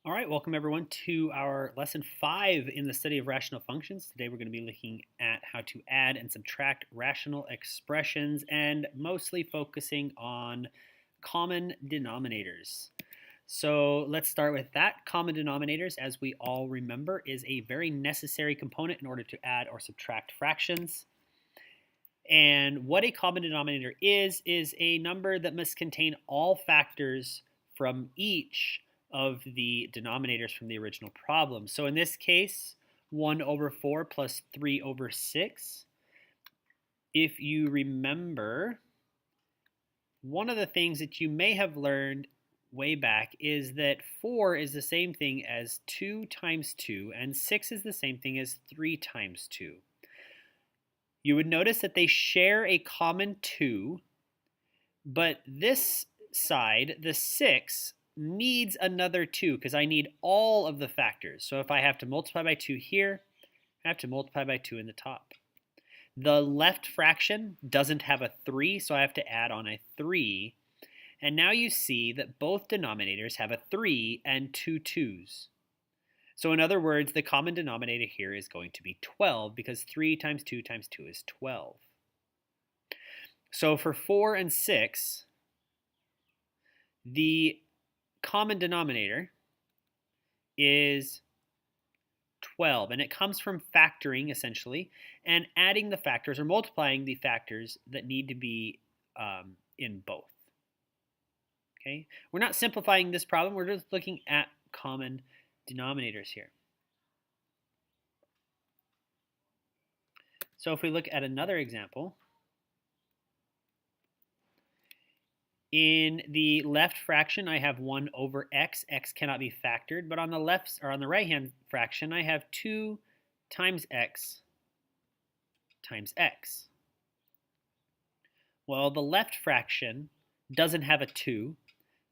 All right, welcome everyone to our lesson 5 in the study of rational functions. Today we're going to be looking at how to add and subtract rational expressions and mostly focusing on common denominators. So let's start with that. Common denominators, as we all remember, is a very necessary component in order to add or subtract fractions. And what a common denominator is a number that must contain all factors from each of the denominators from the original problem. So in this case, 1 over 4 plus 3 over 6. If you remember, one of the things that you may have learned way back is that 4 is the same thing as 2 times 2, and 6 is the same thing as 3 times 2. You would notice that they share a common 2, but this side, the 6, needs another 2 because I need all of the factors. So if I have to multiply by 2 here, I have to multiply by 2 in the top. The left fraction doesn't have a 3, so I have to add on a 3. And now you see that both denominators have a 3 and 2 2's. So in other words, the common denominator here is going to be 12 because 3 times 2 times 2 is 12. So for 4 and 6, the common denominator is 12, and it comes from factoring essentially and adding the factors or multiplying the factors that need to be in both. Okay, we're not simplifying this problem, we're just looking at common denominators here. So if we look at another example, in the left fraction, I have 1 over x. X cannot be factored, but on the left or on the right-hand fraction, I have 2 times x times x. Well, the left fraction doesn't have a 2,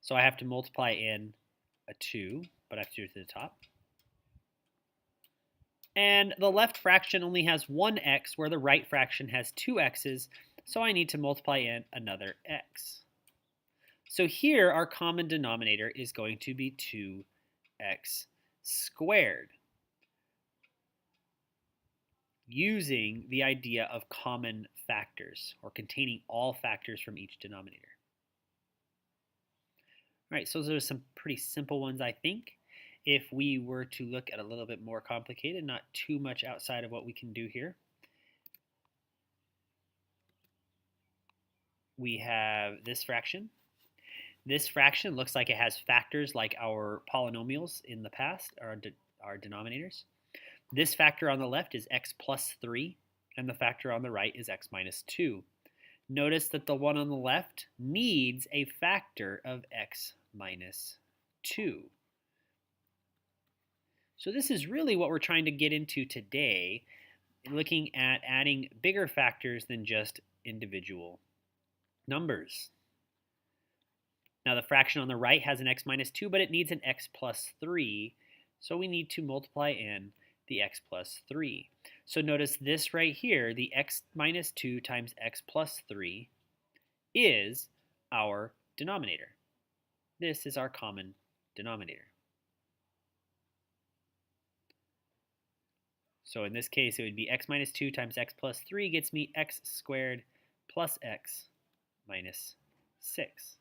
so I have to multiply in a 2, but I have to do it to the top. And the left fraction only has one x, where the right fraction has 2 x's, so I need to multiply in another x. So here, our common denominator is going to be 2x squared, using the idea of common factors, or containing all factors from each denominator. All right, so those are some pretty simple ones, I think. If we were to look at a little bit more complicated, not too much outside of what we can do here, we have this fraction. This fraction looks like it has factors like our polynomials in the past, our denominators. This factor on the left is x plus 3, and the factor on the right is x minus 2. Notice that the one on the left needs a factor of x minus 2. So this is really what we're trying to get into today, looking at adding bigger factors than just individual numbers. Now the fraction on the right has an x minus 2, but it needs an x plus 3, so we need to multiply in the x plus 3. So notice this right here, the x minus 2 times x plus 3 is our denominator. This is our common denominator. So in this case, it would be x minus 2 times x plus 3 gets me x squared plus x minus 6.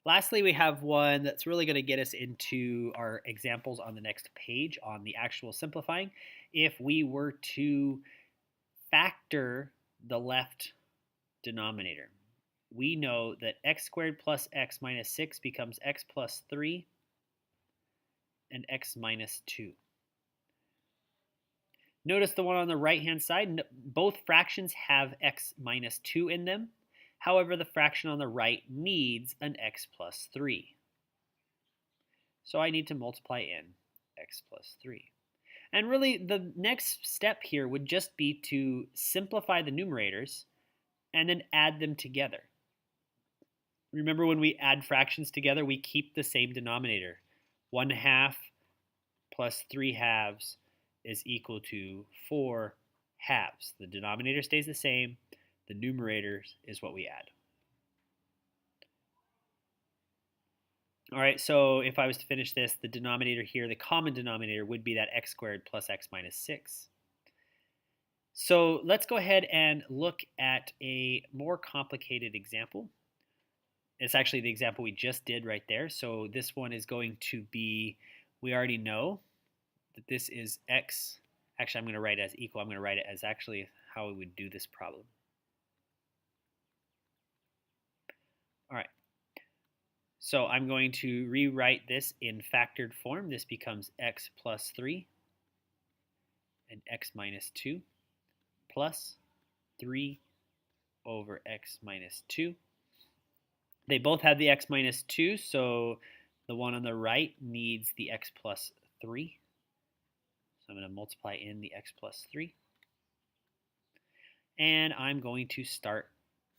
Lastly, we have one that's really going to get us into our examples on the next page on the actual simplifying. If we were to factor the left denominator, we know that x squared plus x minus 6 becomes x plus 3 and x minus 2. Notice the one on the right-hand side, both fractions have x minus 2 in them. However, the fraction on the right needs an x plus 3. So I need to multiply in x plus 3. And really, the next step here would just be to simplify the numerators and then add them together. Remember, when we add fractions together, we keep the same denominator. 1/2 plus 3/2 is equal to 4 halves. The denominator stays the same. The numerator is what we add. All right, so if I was to finish this, the denominator here, the common denominator, would be that x squared plus x minus 6. So let's go ahead and look at a more complicated example. It's actually the example we just did right there. So this one is going to be, we already know that this is x. Actually, I'm going to write it as equal. I'm going to write it as actually how we would do this problem. All right. So I'm going to rewrite this in factored form. This becomes x plus 3 and x minus 2 plus 3 over x minus 2. They both have the x minus 2, so the one on the right needs the x plus 3. So I'm going to multiply in the x plus 3. And I'm going to start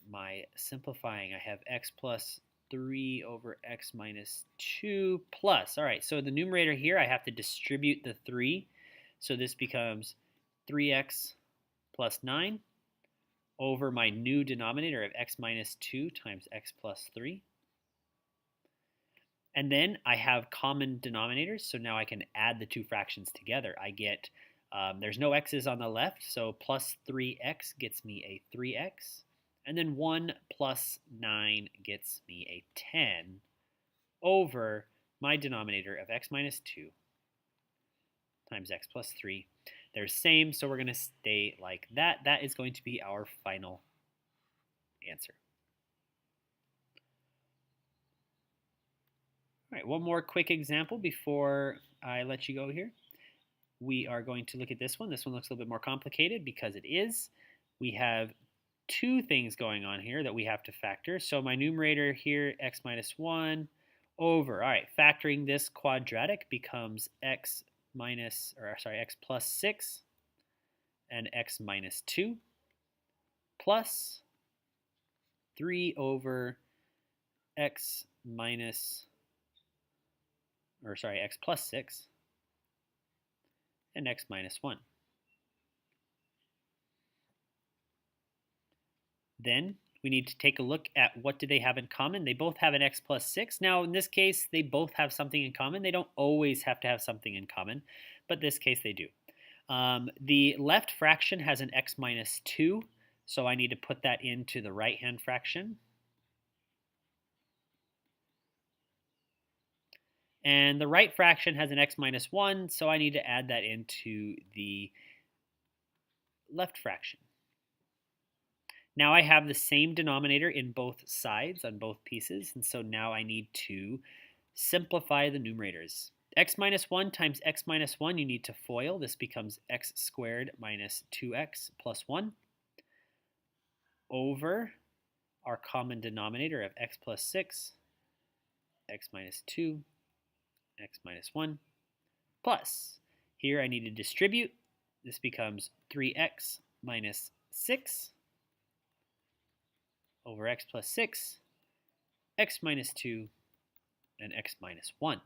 my simplifying. I have x plus 3 over x minus 2 plus. All right, so the numerator here, I have to distribute the 3. So this becomes 3x plus 9 over my new denominator of x minus 2 times x plus 3. And then I have common denominators, so now I can add the two fractions together. I get, there's no x's on the left, so plus 3x gets me a 3x. And then 1 plus 9 gets me a 10 over my denominator of x minus 2 times x plus 3. They're the same, so we're going to stay like that. That is going to be our final answer. All right, one more quick example before I let you go here. We are going to look at this one. This one looks a little bit more complicated because it is. We have two things going on here that we have to factor. So my numerator here, x minus 1 over, all right, factoring this quadratic becomes x plus 6 and x minus 2 plus 3 over x plus 6 and x minus 1. Then we need to take a look at what do they have in common. They both have an x plus 6. Now, in this case, they both have something in common. They don't always have to have something in common, but this case they do. The left fraction has an x minus 2, so I need to put that into the right-hand fraction. And the right fraction has an x minus 1, so I need to add that into the left fraction. Now I have the same denominator in both sides, on both pieces, and so now I need to simplify the numerators. X minus 1 times x minus 1, you need to FOIL. This becomes x squared minus 2x plus 1 over our common denominator of x plus 6, x minus 2, x minus 1, plus, here I need to distribute. This becomes 3x minus 6 over x plus 6, x minus 2, and x minus 1.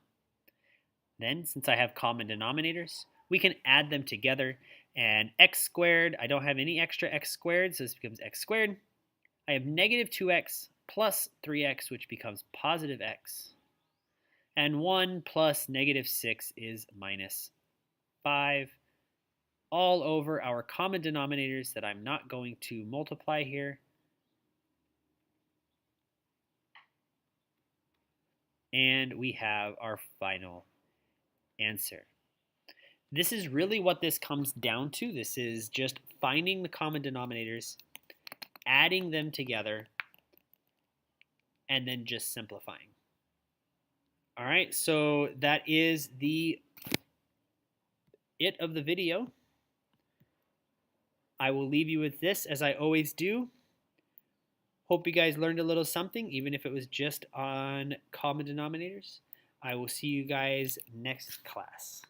Then, since I have common denominators, we can add them together. And x squared, I don't have any extra x squared, so this becomes x squared. I have negative 2x plus 3x, which becomes positive x. And 1 plus negative 6 is minus 5, all over our common denominators that I'm not going to multiply here. And we have our final answer. This is really what this comes down to. This is just finding the common denominators, adding them together, and then just simplifying. All right, so that is it of the video. I will leave you with this, as I always do. Hope you guys learned a little something, even if it was just on common denominators. I will see you guys next class.